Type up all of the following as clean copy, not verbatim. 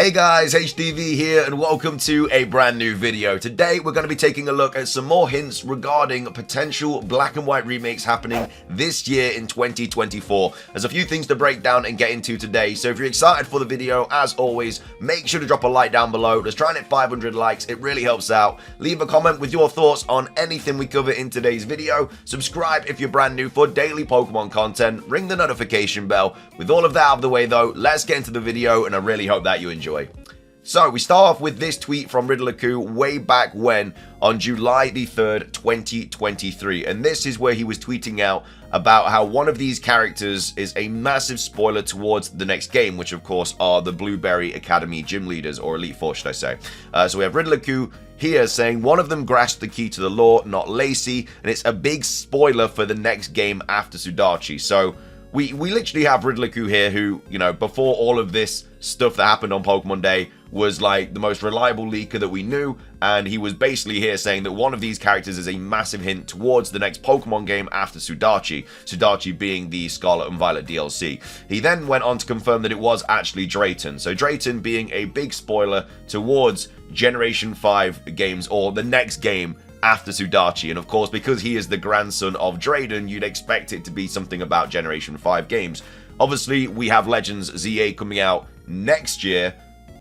Hey guys, HDvee here and welcome to a brand new video. Today we're going to be taking a look at some more hints regarding potential black and white remakes happening this year in 2024. There's a few things to break down and get into today, so if you're excited for the video, as always, make sure to drop a like down below. Let's try and hit 500 likes, it really helps out. Leave a comment with your thoughts on anything we cover in today's video. Subscribe if you're brand new for daily Pokemon content. Ring the notification bell. With all of that out of the way though, let's get into the video and I really hope that you enjoy. So we start off with this tweet from Riddle way back when on July the 3rd, 2023. And this is where he was tweeting out about how one of these characters is a massive spoiler towards the next game, which of course are the Blueberry Academy gym leaders, or Elite Four should I say. So we have Riddle here saying one of them grasped the key to the law, not Lacey, and it's a big spoiler for the next game after Sudachi. So we literally have Riddle here who, you know, before all of this stuff that happened on Pokemon Day was like the most reliable leaker that we knew, and he was basically here saying that one of these characters is a massive hint towards the next Pokemon game after Sudachi, Sudachi being the Scarlet and Violet DLC. He then went on to confirm that it was actually Drayton, so Drayton being a big spoiler towards Generation 5 games, or the next game after Sudachi. And of course, because he is the grandson of Drayden, you'd expect it to be something about Generation 5 games. Obviously, we have Legends ZA coming out next year.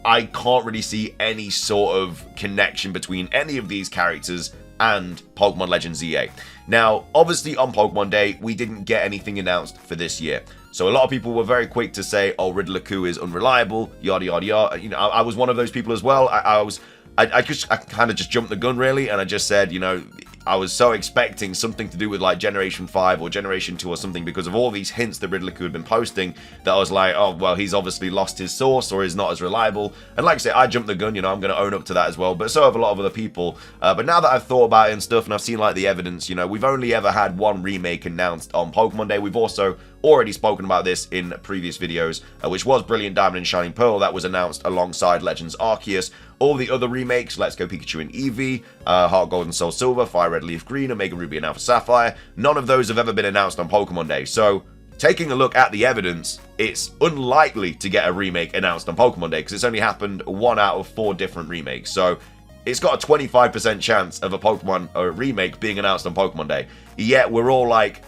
I can't really see any sort of connection between any of these characters and Pokemon Legends ZA. Now, obviously on Pokemon Day, we didn't get anything announced for this year. So a lot of people were very quick to say, oh, Riddle is unreliable, yada yada yada. You know, I was one of those people as well. I kind of just jumped the gun really, and I just said, you know, I was so expecting something to do with like Generation 5 or Generation 2 or something because of all these hints that Riddle had been posting, that I was like, oh, well, he's obviously lost his source or is not as reliable. And like I say, I jumped the gun, you know, I'm going to own up to that as well, but so have a lot of other people. But now that I've thought about it and stuff and I've seen like the evidence, you know, we've only ever had one remake announced on Pokemon Day. We've also already spoken about this in previous videos, which was Brilliant Diamond and Shining Pearl, that was announced alongside Legends Arceus. All the other remakes, Let's Go Pikachu and Eevee, Heart Gold and Soul Silver, Fire Red Leaf Green, Omega Ruby and Alpha Sapphire, none of those have ever been announced on Pokemon Day. So, taking a look at the evidence, it's unlikely to get a remake announced on Pokemon Day because it's only happened 1 out of 4 different remakes. So, it's got a 25% chance of a Pokemon remake being announced on Pokemon Day. Yet, we're all like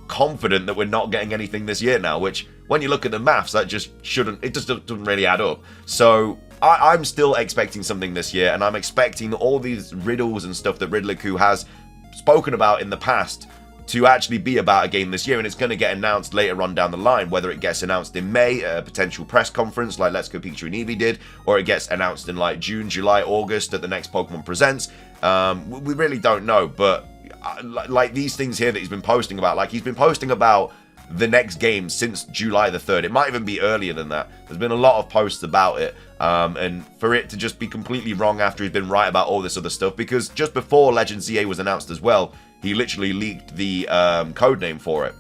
confident that we're not getting anything this year now, which when you look at the maths, that just shouldn't, it just doesn't really add up. So I'm still expecting something this year, and I'm expecting all these riddles and stuff that Riddle has spoken about in the past to actually be about a game this year, and it's going to get announced later on down the line, whether it gets announced in May at a potential press conference like Let's Go Pikachu and Eevee did, or it gets announced in like June, July, August at the next Pokemon Presents. We really don't know, but like these things here that he's been posting about, like he's been posting about the next game since July the 3rd. It might even be earlier than that. There's been a lot of posts about it, and for it to just be completely wrong after he's been right about all this other stuff, because just before Legends ZA was announced as well, he literally leaked the codename for it.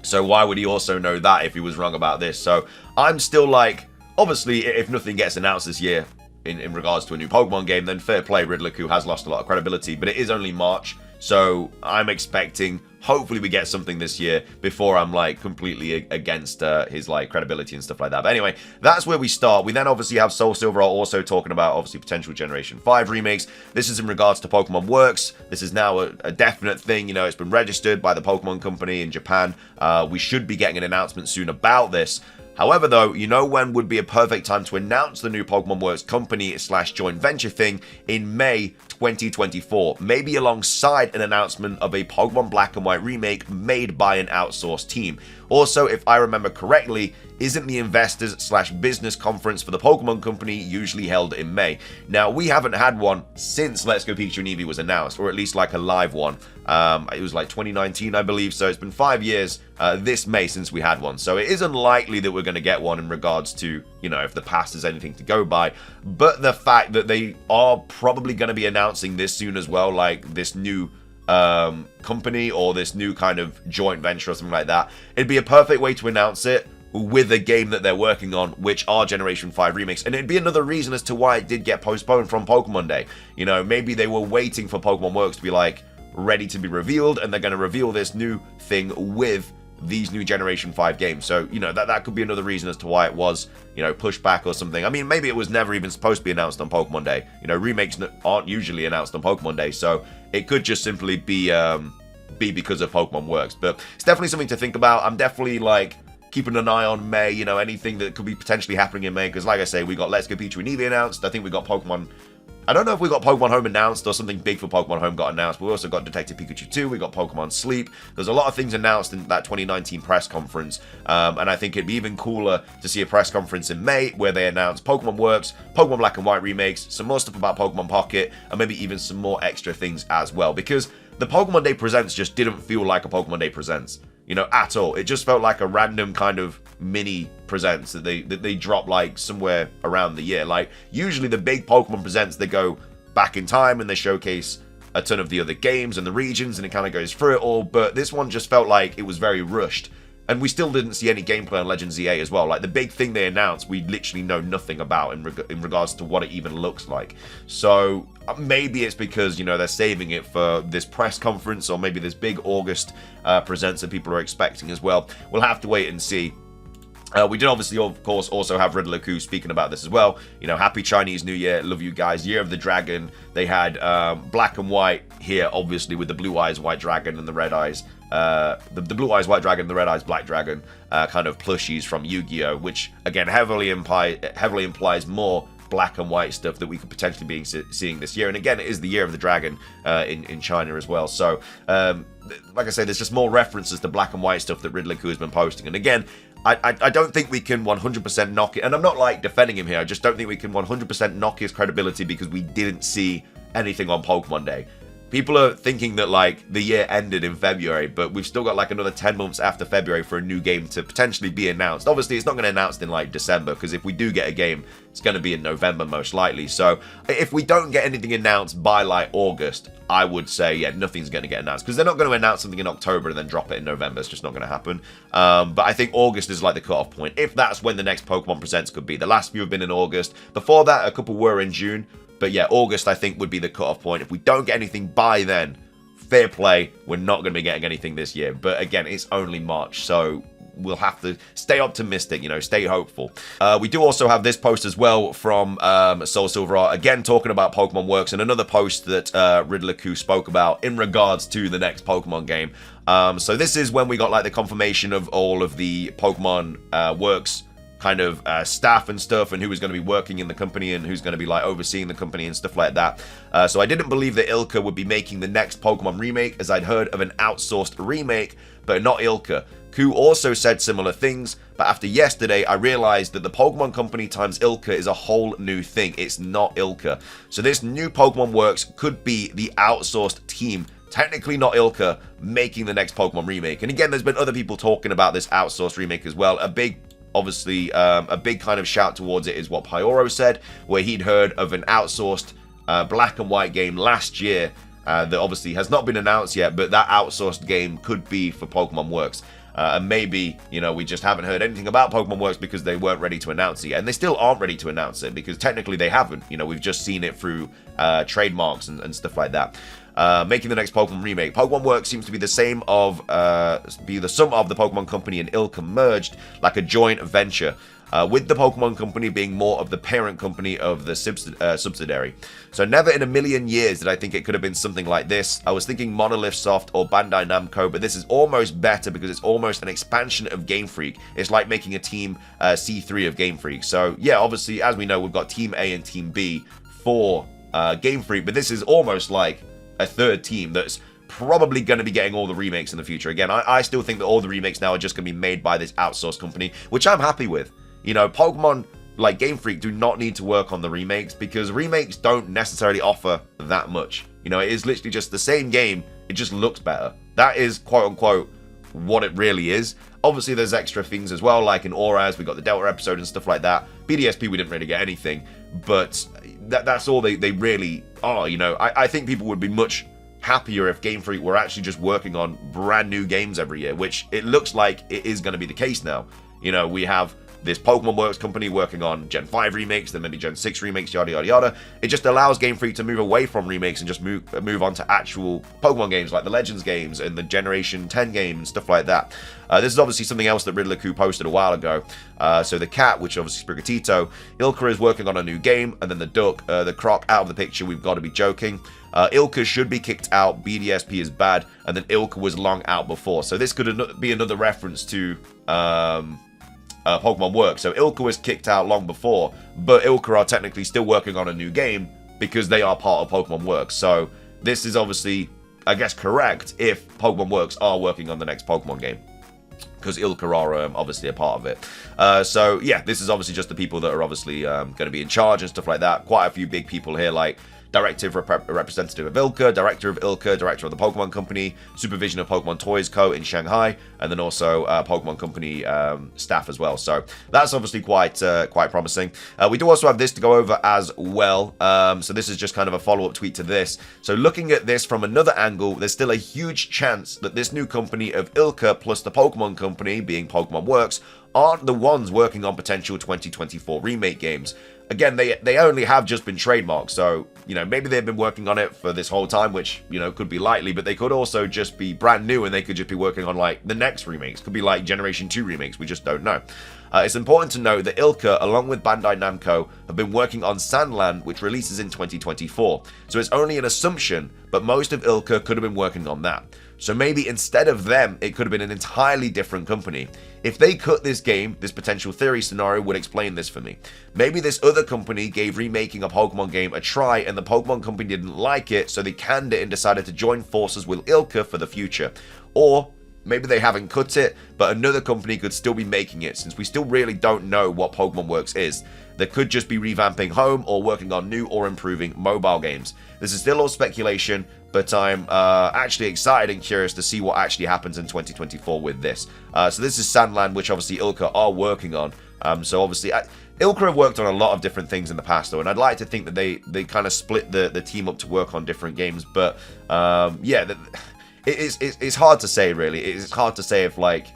So why would he also know that if he was wrong about this? So I'm still like, obviously, if nothing gets announced this year in regards to a new Pokemon game, then fair play, Riddle has lost a lot of credibility, but it is only March. So I'm expecting, hopefully we get something this year before I'm like completely against his like credibility and stuff like that. But anyway, that's where we start. We then obviously have Soul Silver also talking about obviously potential Generation 5 remakes. This is in regards to Pokemon Works. This is now a definite thing. You know, it's been registered by the Pokemon Company in Japan. We should be getting an announcement soon about this. However, though, you know when would be a perfect time to announce the new Pokemon Works company / joint venture thing? In May 2024, maybe alongside an announcement of a Pokemon Black and White remake made by an outsourced team. Also, if I remember correctly, isn't the investors / business conference for the Pokemon Company usually held in May? Now, we haven't had one since Let's Go Pikachu and Eevee was announced, or at least like a live one. It was like 2019, I believe, so it's been 5 years this May since we had one. So it is unlikely that we're going to get one in regards to, you know, if the past is anything to go by. But the fact that they are probably going to be announcing this soon as well, like this new company or this new kind of joint venture or something like that, it'd be a perfect way to announce it with a game that they're working on, which are Generation 5 remakes. And it'd be another reason as to why it did get postponed from Pokemon Day. You know, maybe they were waiting for Pokemon Works to be like ready to be revealed, and they're going to reveal this new thing with these new Generation 5 games. So, you know, that could be another reason as to why it was, you know, pushed back or something. I mean, maybe it was never even supposed to be announced on Pokemon Day. You know, remakes aren't usually announced on Pokemon Day, so it could just simply be because of Pokemon Works. But it's definitely something to think about. I'm definitely, like, keeping an eye on May, you know, anything that could be potentially happening in May, because like I say, we got Let's Go Pikachu and Eevee announced. I think we got Pokemon... I don't know if we got Pokemon Home announced or something big for Pokemon Home got announced, but we also got Detective Pikachu 2, we got Pokemon Sleep. There's a lot of things announced in that 2019 press conference, and I think it'd be even cooler to see a press conference in May where they announce Pokemon Works, Pokemon Black and White remakes, some more stuff about Pokemon Pocket, and maybe even some more extra things as well, because the Pokemon Day Presents just didn't feel like a Pokemon Day Presents, you know, at all. It just felt like a random kind of mini presents that they drop like somewhere around the year. Like, usually the big Pokemon Presents, they go back in time and they showcase a ton of the other games and the regions, and it kind of goes through it all, but this one just felt like it was very rushed. And we still didn't see any gameplay on Legends EA as well. Like, the big thing they announced, we literally know nothing about in regards to what it even looks like. So maybe it's because, you know, they're saving it for this press conference, or maybe this big August presents that people are expecting as well. We'll have to wait and see. We did obviously, of course, also have Riddler speaking about this as well. You know, happy Chinese New Year, love you guys. Year of the Dragon. They had Black and White here, obviously, with the Blue Eyes White Dragon and the Red Eyes. The Blue Eyes White Dragon and the Red Eyes Black Dragon kind of plushies from Yu-Gi-Oh!, which, again, heavily implies more Black and White stuff that we could potentially be seeing this year. And again, it is the Year of the Dragon in China as well. So, like I say, there's just more references to Black and White stuff that Riddler has been posting. And again, I don't think we can 100% knock it, and I'm not like defending him here, I just don't think we can 100% knock his credibility because we didn't see anything on Pokemon Day. People are thinking that, like, the year ended in February, but we've still got, like, another 10 months after February for a new game to potentially be announced. Obviously, it's not going to be announced in, like, December, because if we do get a game, it's going to be in November, most likely. So, if we don't get anything announced by, like, August, I would say, yeah, nothing's going to get announced, because they're not going to announce something in October and then drop it in November. It's just not going to happen. But I think August is, like, the cutoff point, if that's when the next Pokemon Presents could be. The last few have been in August. Before that, a couple were in June. But yeah, August, I think, would be the cutoff point. If we don't get anything by then, fair play, we're not going to be getting anything this year. But again, it's only March, so we'll have to stay optimistic, you know, stay hopeful. We do also have this post as well from Soul Silver Art, again talking about Pokemon Works, and another post that Riddler spoke about in regards to the next Pokemon game. So this is when we got, like, the confirmation of all of the Pokemon Works kind of staff and stuff, and who was going to be working in the company and who's going to be, like, overseeing the company and stuff like that. So I didn't believe that Ilka would be making the next Pokemon remake, as I'd heard of an outsourced remake, but not Ilka. Ku also said similar things, but after yesterday, I realized that the Pokemon Company times Ilka is a whole new thing. It's not Ilka. So this new Pokemon Works could be the outsourced team, technically not Ilka, making the next Pokemon remake. And again, there's been other people talking about this outsourced remake as well. Obviously, a big kind of shout towards it is what Pyoro said, where he'd heard of an outsourced Black and White game last year that obviously has not been announced yet, but that outsourced game could be for Pokemon Works. And maybe, you know, we just haven't heard anything about Pokemon Works because they weren't ready to announce it yet. And they still aren't ready to announce it because technically they haven't. You know, we've just seen it through trademarks and stuff like that. Making the next Pokemon remake. Pokemon Works seems to be the sum of the Pokemon Company and Ilka merged, like a joint venture, with the Pokemon Company being more of the parent company of the subsidiary. So never in a million years did I think it could have been something like this. I was thinking Monolith Soft or Bandai Namco, but this is almost better because it's almost an expansion of Game Freak. It's like making a Team C3 of Game Freak. So yeah, obviously, as we know, we've got Team A and Team B for Game Freak, but this is almost like a third team that's probably going to be getting all the remakes in the future. Again, I still think that all the remakes now are just going to be made by this outsourced company, which I'm happy with. You know, Pokemon, like Game Freak, do not need to work on the remakes because remakes don't necessarily offer that much. You know, it is literally just the same game, it just looks better. That is, quote-unquote, what it really is. Obviously, there's extra things as well, like in Auras, we got the Delta episode and stuff like that. BDSP, we didn't really get anything, but that's all they really are, you know. I think people would be much happier if Game Freak were actually just working on brand new games every year, which it looks like it is going to be the case now. You know, we have this Pokemon Works company working on Gen 5 remakes, then maybe Gen 6 remakes, yada yada yada. It just allows Game Freak to move away from remakes and just move on to actual Pokemon games like the Legends games and the Generation 10 games and stuff like that. This is obviously something else that Riddler posted a while ago. So the cat, which obviously Sprigatito, Ilka is working on a new game, and then the duck, the croc out of the picture, we've got to be joking. Ilka should be kicked out, BDSP is bad, and then Ilka was long out before. So this could be another reference to Pokemon Works. So Ilka was kicked out long before, but Ilka are technically still working on a new game because they are part of Pokemon Works. So this is obviously, I guess, correct if Pokemon Works are working on the next Pokemon game, because Ilka are obviously a part of it. So yeah, this is obviously just the people that are obviously going to be in charge and stuff like that. Quite a few big people here, like representative of Ilka, director of Ilka, director of the Pokemon Company, supervision of Pokemon Toys Co. in Shanghai, and then also Pokemon Company staff as well. So that's obviously quite promising. We do also have this to go over as well. So this is just kind of a follow-up tweet to this. So looking at this from another angle, there's still a huge chance that this new company of Ilka plus the Pokemon Company, being Pokemon Works, aren't the ones working on potential 2024 remake games. Again, they only have just been trademarked, so, you know, maybe they've been working on it for this whole time, which, you know, could be likely, but they could also just be brand new and they could just be working on, like, the next remakes. Could be, like, Generation 2 remakes, we just don't know. It's important to note that Ilka, along with Bandai Namco, have been working on Sandland, which releases in 2024. So it's only an assumption, but most of Ilka could have been working on that. So maybe instead of them, it could have been an entirely different company. If they cut this game, this potential theory scenario would explain this for me. Maybe this other company gave remaking a Pokemon game a try and the Pokemon Company didn't like it, so they canned it and decided to join forces with Ilka for the future. Or maybe they haven't cut it, but another company could still be making it, since we still really don't know what Pokemon Works is. They could just be revamping home or working on new or improving mobile games. This is still all speculation, but I'm actually excited and curious to see what actually happens in 2024 with this. So this is Sandland, which obviously Ilka are working on. So obviously, Ilka have worked on a lot of different things in the past, though, and I'd like to think that they kind of split the team up to work on different games. But yeah, it's hard to say, really. It's hard to say if, like,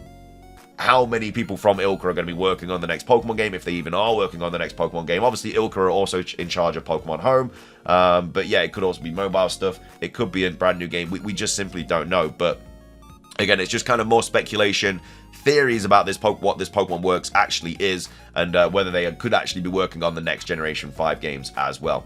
how many people from Ilka are going to be working on the next Pokemon game, if they even are working on the next Pokemon game. Obviously, Ilka are also in charge of Pokemon Home, but yeah, it could also be mobile stuff. It could be a brand new game. We just simply don't know. But again, it's just kind of more speculation, theories about what this Pokemon Works actually is, and whether they could actually be working on the next Generation 5 games as well.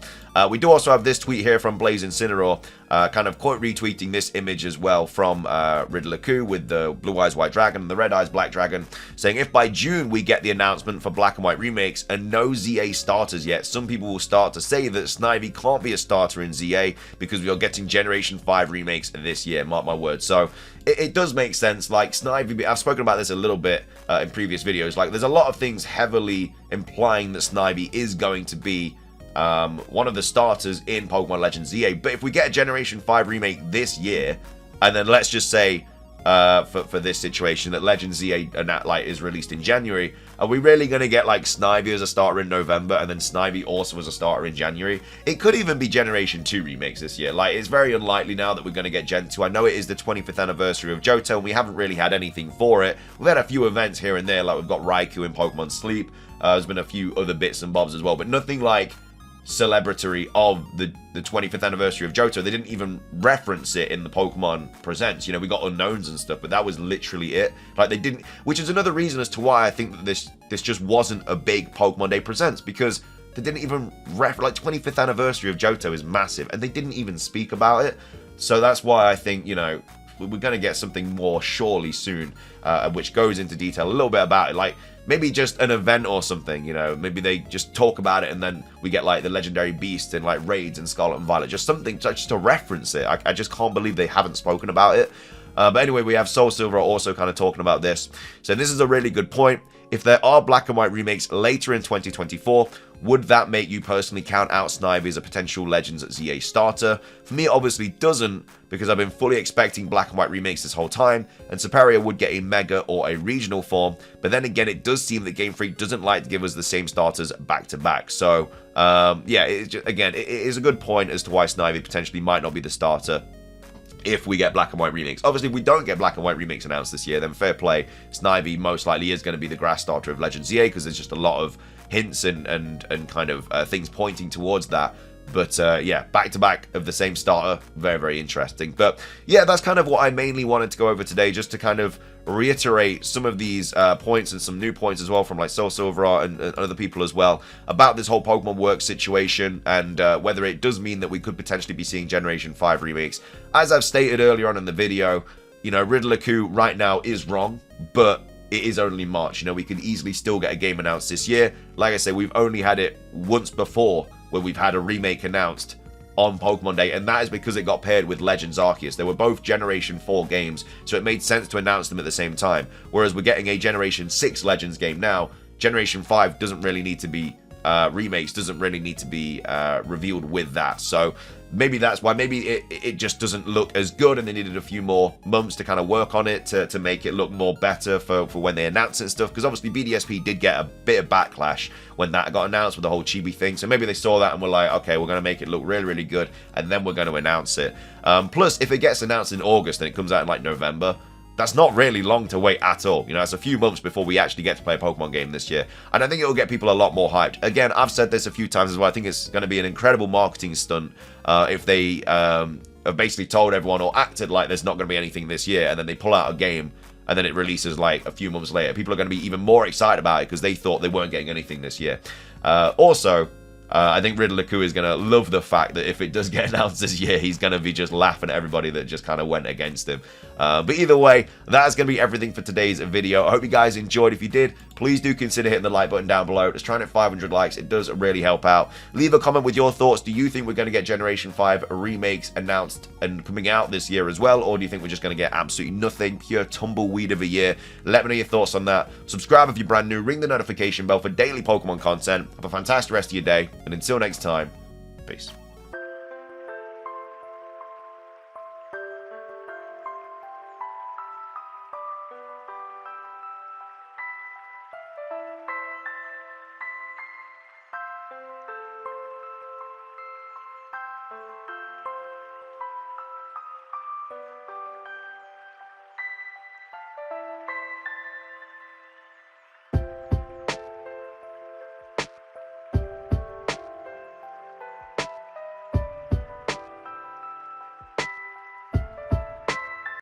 We do also have this tweet here from Blaze Incineroar, kind of quote retweeting this image as well from Riddler with the Blue Eyes White Dragon and the Red Eyes Black Dragon, saying, if by June we get the announcement for Black and White remakes and no ZA starters yet, some people will start to say that Snivy can't be a starter in ZA because we are getting Generation 5 remakes this year, mark my words. So it does make sense. Like, Snivy, I've spoken about this a little bit in previous videos. Like, there's a lot of things heavily implying that Snivy is going to be one of the starters in Pokemon Legends ZA. But if we get a Generation 5 remake this year, and then let's just say for this situation that Legends ZA is released in January, are we really going to get like Snivy as a starter in November and then Snivy also as a starter in January? It could even be Generation 2 remakes this year. Like, it's very unlikely now that we're going to get Gen 2. I know it is the 25th anniversary of Johto and we haven't really had anything for it. We've had a few events here and there, like we've got Raikou in Pokemon Sleep. There's been a few other bits and bobs as well, but nothing like celebratory of the 25th anniversary of Johto. They didn't even reference it in the Pokemon Presents. You know, we got unknowns and stuff, but that was literally it. Like, they didn't, which is another reason as to why I think that this just wasn't a big Pokemon Day Presents, because they didn't even like 25th anniversary of Johto is massive, and they didn't even speak about it. So that's why I think, you know, we're going to get something more surely soon, which goes into detail a little bit about it. Like, maybe just an event or something, you know, maybe they just talk about it and then we get like the legendary beast and like raids and Scarlet and Violet, just something just to reference it. I just can't believe they haven't spoken about it. But anyway, we have Soul Silver also kind of talking about this. So this is a really good point. If there are Black and White remakes later in 2024, would that make you personally count out Snivy as a potential Legends ZA starter? For me, it obviously doesn't, because I've been fully expecting Black and White remakes this whole time, and Superior would get a Mega or a Regional form, but then again, it does seem that Game Freak doesn't like to give us the same starters back to back. So, yeah, again, it is a good point as to why Snivy potentially might not be the starter if we get black and white remakes. Obviously, if we don't get black and white remakes announced this year, then fair play. HDvee most likely is going to be the grass starter of Legends EA, because there's just a lot of hints and kind of things pointing towards that. But yeah, back-to-back of the same starter, very, very interesting. But yeah, that's kind of what I mainly wanted to go over today, just to kind of reiterate some of these points and some new points as well from like Soul Silver and other people as well about this whole Pokemon Works situation, and whether it does mean that we could potentially be seeing Generation 5 remakes. As I've stated earlier on in the video, you know, Riddle right now is wrong, but it is only March. You know, we could easily still get a game announced this year. Like I said, we've only had it once before where we've had a remake announced on Pokemon Day, and that is because it got paired with Legends Arceus. They were both Generation 4 games, so it made sense to announce them at the same time. Whereas we're getting a Generation 6 Legends game now, Generation 5 doesn't really need to be remakes, doesn't really need to be revealed with that. So maybe that's why. Maybe it just doesn't look as good, and they needed a few more months to kind of work on it to make it look more better for when they announce it and stuff. Because obviously BDSP did get a bit of backlash when that got announced with the whole chibi thing. So maybe they saw that and were like, okay, we're going to make it look really, really good, and then we're going to announce it. Plus, if it gets announced in August and it comes out in like November, that's not really long to wait at all. You know, it's a few months before we actually get to play a Pokemon game this year. And I think it'll get people a lot more hyped. Again, I've said this a few times as well. I think it's going to be an incredible marketing stunt if they have basically told everyone or acted like there's not going to be anything this year, and then they pull out a game and then it releases like a few months later. People are going to be even more excited about it because they thought they weren't getting anything this year. Also, I think Riddle is going to love the fact that if it does get announced this year, he's going to be just laughing at everybody that just kind of went against him. But either way, that's going to be everything for today's video. I hope you guys enjoyed. If you did, please do consider hitting the like button down below. Just trying to hit 500 likes. It does really help out. Leave a comment with your thoughts. Do you think we're going to get Generation 5 remakes announced and coming out this year as well? Or do you think we're just going to get absolutely nothing, pure tumbleweed of a year? Let me know your thoughts on that. Subscribe if you're brand new. Ring the notification bell for daily Pokemon content. Have a fantastic rest of your day. And until next time, peace.